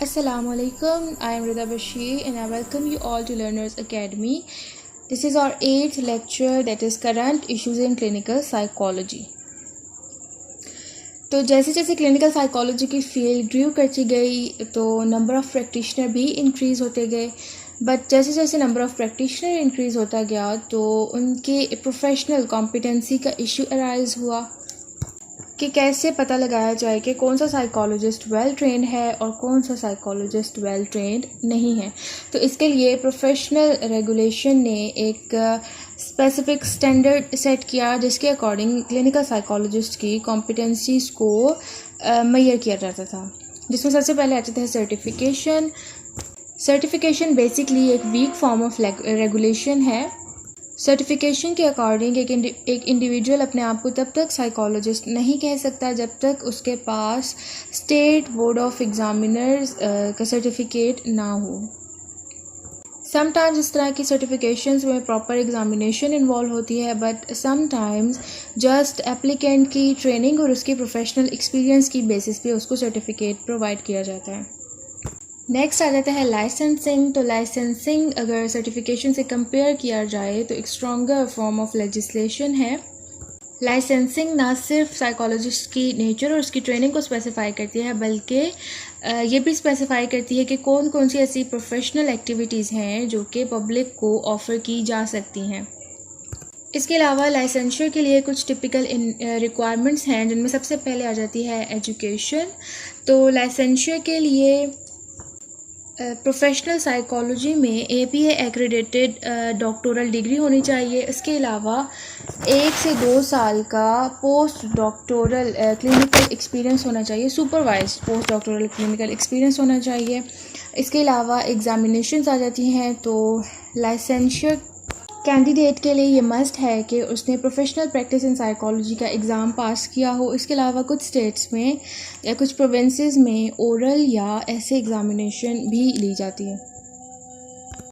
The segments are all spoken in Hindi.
Assalamu alaikum. I am Rida Bashir and I welcome you all to Learners Academy. This is our 8th lecture, that is current issues in clinical psychology. तो जैसे जैसे क्लिनिकल साइकोलॉजी की फील्ड ग्रू करती गई तो नंबर ऑफ़ प्रैक्टिशनर भी इंक्रीज़ होते गए, बट जैसे जैसे नंबर ऑफ़ प्रैक्टिशनर इंक्रीज़ होता गया तो उनके प्रोफेशनल कॉम्पिटेंसी का इशू अराइज़ हुआ कि कैसे पता लगाया जाए कि कौन सा साइकोलॉजिस्ट वेल ट्रेंड है और कौन सा साइकोलॉजिस्ट वेल ट्रेंड नहीं है। तो इसके लिए प्रोफेशनल रेगुलेशन ने एक स्पेसिफिक स्टैंडर्ड सेट किया जिसके अकॉर्डिंग क्लिनिकल साइकोलॉजिस्ट की कॉम्पिटेंसीज़ को मेजर किया जाता था, जिसमें सबसे पहले आता था सर्टिफिकेशन। सर्टिफिकेशन बेसिकली एक वीक फॉर्म ऑफ रेगुलेशन है। सर्टिफिकेशन के अकॉर्डिंग एक इंडिविजुअल अपने आप को तब तक साइकोलॉजिस्ट नहीं कह सकता जब तक उसके पास स्टेट बोर्ड ऑफ एग्जामिनर्स का सर्टिफिकेट ना हो। समटाइम्स इस तरह की सर्टिफिकेशंस में प्रॉपर एग्जामिनेशन इन्वॉल्व होती है, बट समटाइम्स जस्ट एप्लीकेंट की ट्रेनिंग और उसकी प्रोफेशनल एक्सपीरियंस की बेसिस पे उसको सर्टिफिकेट प्रोवाइड किया जाता है। नेक्स्ट आ जाता है लाइसेंसिंग। तो लाइसेंसिंग अगर सर्टिफिकेशन से कंपेयर किया जाए तो एक स्ट्रॉन्गर फॉर्म ऑफ लेजिस्लेशन है। लाइसेंसिंग ना सिर्फ साइकोलॉजिस्ट की नेचर और उसकी ट्रेनिंग को स्पेसिफाई करती है, बल्कि ये भी स्पेसिफाई करती है कि कौन कौन सी ऐसी प्रोफेशनल एक्टिविटीज़ हैं जो कि पब्लिक को ऑफ़र की जा सकती हैं। इसके अलावा लाइसेंसर के लिए कुछ टिपिकल रिक्वायरमेंट्स हैं, जिनमें सबसे पहले आ जाती है एजुकेशन। तो लाइसेंसर के लिए प्रोफेशनल साइकोलॉजी में APA एक्रेडिटेड डॉक्टोरल डिग्री होनी चाहिए। इसके अलावा 1 से 2 साल का पोस्ट डॉक्टोरल क्लिनिकल एक्सपीरियंस होना चाहिए, supervised post doctoral clinical experience होना चाहिए। इसके अलावा एग्जामिनेशंस आ जाती हैं। तो लाइसेंसर कैंडिडेट के लिए ये मस्ट है कि उसने प्रोफेशनल प्रैक्टिस इन साइकोलॉजी का एग्ज़ाम पास किया हो। इसके अलावा कुछ स्टेट्स में या कुछ प्रोविंसेस में ओरल या ऐसे एग्ज़ामिनेशन भी ली जाती है।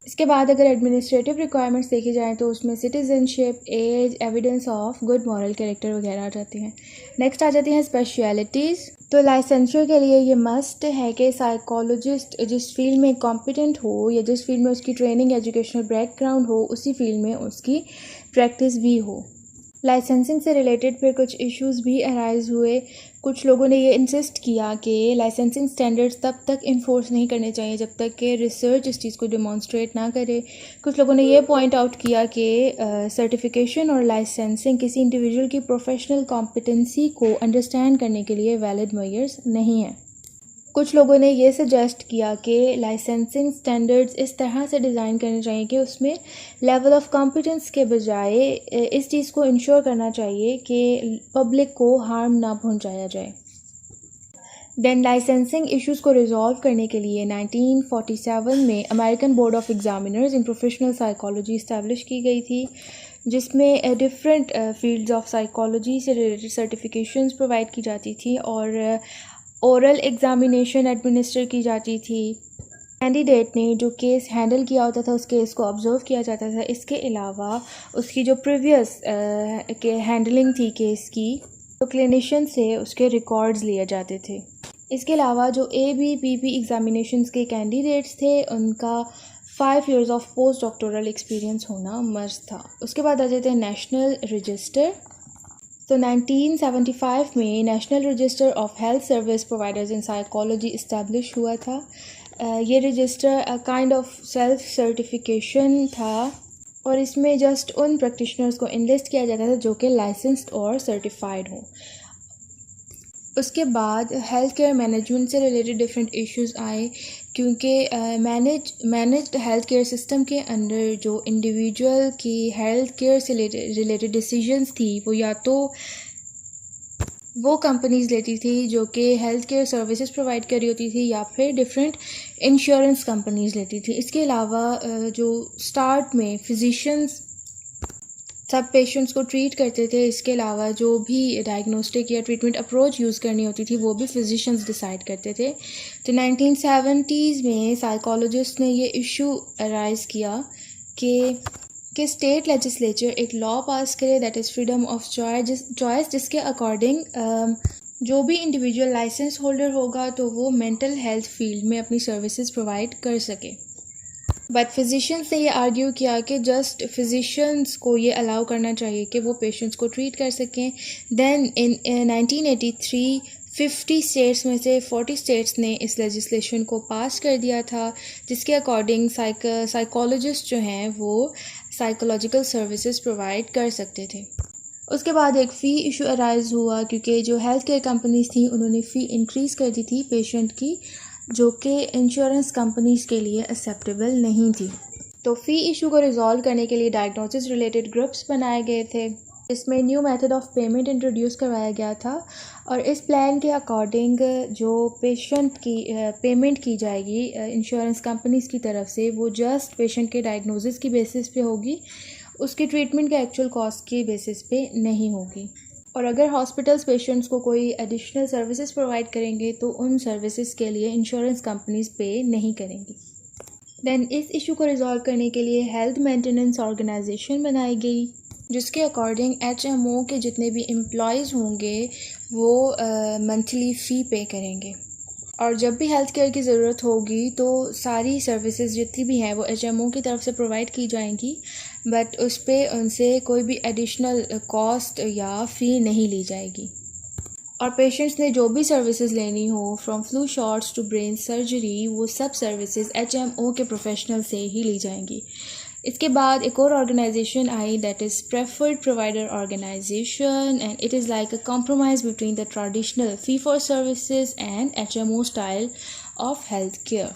इसके बाद अगर एडमिनिस्ट्रेटिव रिक्वायरमेंट्स देखी जाएँ तो उसमें citizenship, as, evidence of good moral character वगैरह आ जाते हैं। नेक्स्ट आ जाती हैं स्पेशलिटीज़। तो लाइसेंसर के लिए ये मस्ट है कि साइकोलॉजिस्ट जिस फील्ड में कॉम्पिटेंट हो या जिस फील्ड में उसकी ट्रेनिंग एजुकेशनल बैकग्राउंड हो, उसी फील्ड में उसकी प्रैक्टिस भी हो। लाइसेंसिंग से रिलेटेड फिर कुछ इश्यूज़ भी अराइज़ हुए। कुछ लोगों ने ये इंसिस्ट किया कि लाइसेंसिंग स्टैंडर्ड्स तब तक इन्फोर्स नहीं करने चाहिए जब तक कि रिसर्च इस चीज़ को डिमॉन्स्ट्रेट ना करे। कुछ लोगों ने ये पॉइंट आउट किया कि सर्टिफिकेशन और लाइसेंसिंग किसी इंडिविजुअल की प्रोफेशनल कॉम्पिटेंसी को अंडरस्टैंड करने के लिए वैलिड मेजर्स नहीं है। कुछ लोगों ने ये सजेस्ट किया कि लाइसेंसिंग स्टैंडर्ड्स इस तरह से डिज़ाइन करने चाहिए कि उसमें लेवल ऑफ कॉम्पिटेंस के बजाय इस चीज़ को इंश्योर करना चाहिए कि पब्लिक को हार्म ना पहुंचाया जाए। देन लाइसेंसिंग इश्यूज़ को रिजॉल्व करने के लिए 1947 में American board of examiners in professional psychology establish की गई थी, जिसमें डिफरेंट फील्ड्स ऑफ साइकोलॉजी से रिलेटेड सर्टिफिकेशंस प्रोवाइड की जाती थी और ओरल एग्ज़ामिनेशन एडमिनिस्टर की जाती थी। कैंडिडेट ने जो केस हैंडल किया होता था उस केस को ऑब्ज़र्व किया जाता था। इसके अलावा उसकी जो प्रीवियस के हैंडलिंग थी केस की, तो क्लिनिशियन से उसके रिकॉर्ड्स लिए जाते थे। इसके अलावा जो ABPP एग्ज़ामिनेशंस के कैंडिडेट्स थे उनका 5 years of post doctoral experience होना मस्ट था। उसके बाद आ जाते हैं नेशनल रजिस्टर। तो 1975 में national register of health service providers in psychology establish हुआ था। ये register kind of self certification था और इसमें जस्ट उन प्रैक्टिशनर्स को इनलिस्ट किया जाता था जो कि लाइसेंस्ड और सर्टिफाइड हों। उसके बाद हेल्थ केयर मैनेजमेंट से रिलेटेड डिफरेंट इश्यूज़ आए, क्योंकि मैनेज्ड हेल्थ केयर सिस्टम के अंदर जो इंडिविजुअल की हेल्थ केयर से रिलेटेड डिसीजंस थी वो या तो वो कंपनीज़ लेती थी जो कि हेल्थ केयर सर्विसेज प्रोवाइड कर रही होती थी या फिर डिफरेंट इंश्योरेंस कंपनीज़ लेती थी। इसके अलावा जो स्टार्ट में फिजिशियंस सब पेशेंट्स को ट्रीट करते थे, इसके अलावा जो भी डायग्नोस्टिक या ट्रीटमेंट अप्रोच यूज़ करनी होती थी वो भी फिजिशियंस डिसाइड करते थे। तो 1970s में साइकोलॉजिस्ट ने ये इशू अराइज़ किया कि स्टेट लेजिस्लेचर एक लॉ पास करे that is freedom of choice, जिसके अकॉर्डिंग जो भी इंडिविजुअल लाइसेंस होल्डर होगा तो वो मेंटल हेल्थ फील्ड में अपनी सर्विसेज प्रोवाइड कर सके। बट फिजिशियंस ने ये आर्ग्यू किया कि जस्ट फिजिशियंस को ये अलाउ करना चाहिए कि वो पेशेंट्स को ट्रीट कर सकें। देन इन 1983 50 स्टेट्स में से 40 स्टेट्स ने इस लेजिस्लेशन को पास कर दिया था, जिसके अकॉर्डिंग साइकोलॉजिस्ट जो हैं वो साइकोलॉजिकल सर्विसेज प्रोवाइड कर सकते थे। उसके बाद एक फ़ी इशू अराइज हुआ क्योंकि जो हेल्थ केयर कंपनीज़ थी उन्होंने फ़ी इंक्रीज़ कर दी थी पेशेंट की, जो कि इंश्योरेंस कंपनीज़ के लिए एक्सेप्टेबल नहीं थी। तो फ़ी इशू को रिजॉल्व करने के लिए डायग्नोसिस रिलेटेड ग्रुप्स बनाए गए थे। इसमें new method of payment introduce करवाया गया था और इस प्लान के अकॉर्डिंग जो पेशेंट की पेमेंट की जाएगी इंश्योरेंस कंपनीज़ की तरफ से वो जस्ट पेशेंट के डायग्नोसिस की बेसिस पे होगी, उसकी ट्रीटमेंट के एक्चुअल कॉस्ट की बेसिस पे नहीं होगी। और अगर हॉस्पिटल्स पेशेंट्स को कोई एडिशनल सर्विसेज प्रोवाइड करेंगे तो उन सर्विसेज के लिए इंश्योरेंस कंपनीज़ पे नहीं करेंगी। देन इस इशू को रिजॉल्व करने के लिए हेल्थ मेंटेनेंस ऑर्गेनाइजेशन बनाई गई, जिसके अकॉर्डिंग HMO के जितने भी एम्प्लॉयज़ होंगे वो मंथली फ़ी पे करेंगे और जब भी हेल्थ केयर की ज़रूरत होगी तो सारी सर्विसेज जितनी भी हैं वो HMO की तरफ से प्रोवाइड की जाएंगी, बट उस पर उनसे कोई भी एडिशनल कॉस्ट या फ़ी नहीं ली जाएगी। और पेशेंट्स ने जो भी सर्विसेज लेनी हो from flu shots to brain surgery वो सब सर्विसेज HMO के प्रोफेशनल से ही ली जाएंगी। इसके बाद एक और organization I that is preferred provider organization and it is like a compromise between the traditional fee for services and HMO style of health care.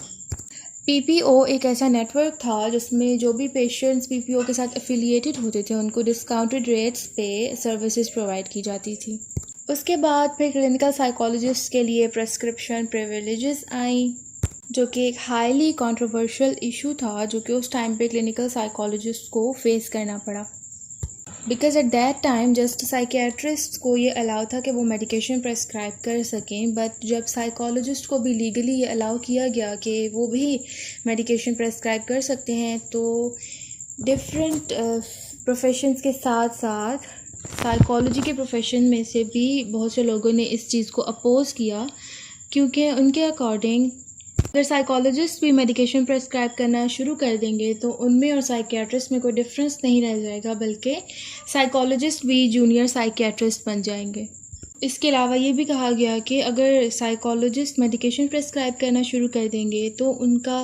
PPO एक ऐसा नेटवर्क था जिसमें जो भी पेशेंट्स PPO के साथ एफिलिएटेड होते थे उनको डिस्काउंटेड रेट्स पे सर्विसेज प्रोवाइड की जाती थी। उसके बाद फिर क्लिनिकल साइकोलॉजिस्ट के लिए प्रेस्क्रिप्शन प्रिविलेजेस आई, जो कि एक हाईली कंट्रोवर्शियल इशू था जो कि उस टाइम पे क्लिनिकल साइकोलॉजिस्ट को फेस करना पड़ा, because at that time just psychiatrist को ये अलाउ था कि वो मेडिकेशन प्रेस्क्राइब कर सकें, बट जब साइकोलॉजिस्ट को भी लीगली ये अलाउ किया गया कि वो भी मेडिकेशन प्रेस्क्राइब कर सकते हैं तो डिफरेंट प्रोफेशंस के साथ साथ साइकोलॉजी के प्रोफेशन में से भी बहुत से लोगों ने इस चीज़ को अपोज़ किया, क्योंकि उनके अकॉर्डिंग अगर साइकोलॉजिस्ट भी मेडिकेशन प्रेस्क्राइब करना शुरू कर देंगे तो उनमें और साइकियाट्रिस्ट में कोई डिफरेंस नहीं रह जाएगा, बल्कि साइकोलॉजिस्ट भी जूनियर साइकियाट्रिस्ट बन जाएंगे। इसके अलावा ये भी कहा गया कि अगर साइकोलॉजिस्ट मेडिकेशन प्रेस्क्राइब करना शुरू कर देंगे तो उनका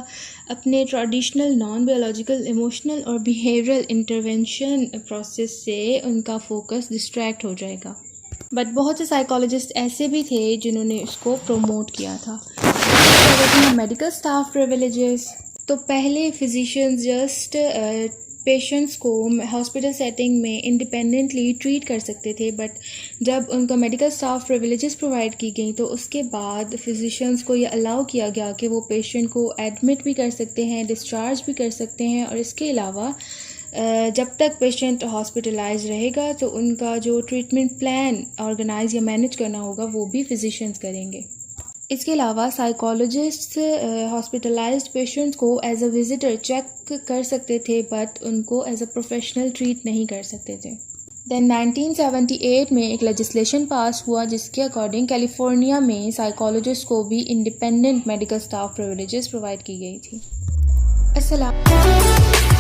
अपने ट्रेडिशनल नॉन बायोलॉजिकल इमोशनल और बिहेवियरल इंटरवेंशन प्रोसेस से उनका फोकस डिस्ट्रैक्ट हो जाएगा। बट बहुत से साइकोलॉजिस्ट ऐसे भी थे जिन्होंने इसको प्रमोट किया था। मेडिकल स्टाफ प्रिविलेजेस, तो पहले फिजिशियंस जस्ट पेशेंट्स को हॉस्पिटल सेटिंग में इंडिपेंडेंटली ट्रीट कर सकते थे, बट जब उनका मेडिकल स्टाफ प्रिविलेजेस प्रोवाइड की गई तो उसके बाद फिजिशियंस को ये अलाउ किया गया कि वो पेशेंट को एडमिट भी कर सकते हैं, डिस्चार्ज भी कर सकते हैं, और इसके अलावा जब तक पेशेंट हॉस्पिटलाइज रहेगा तो उनका जो ट्रीटमेंट प्लान ऑर्गेनाइज या मैनेज करना होगा वो भी फिजिशियंस करेंगे। इसके अलावा साइकोलॉजिस्ट हॉस्पिटलाइज्ड पेशेंट्स को एज अ विजिटर चेक कर सकते थे, बट उनको एज अ प्रोफेशनल ट्रीट नहीं कर सकते थे। देन 1978 में एक लेजिस्लेशन पास हुआ जिसके अकॉर्डिंग कैलिफोर्निया में साइकोलॉजिस्ट को भी independent medical staff privileges provide की गई थी। अस्सलाम।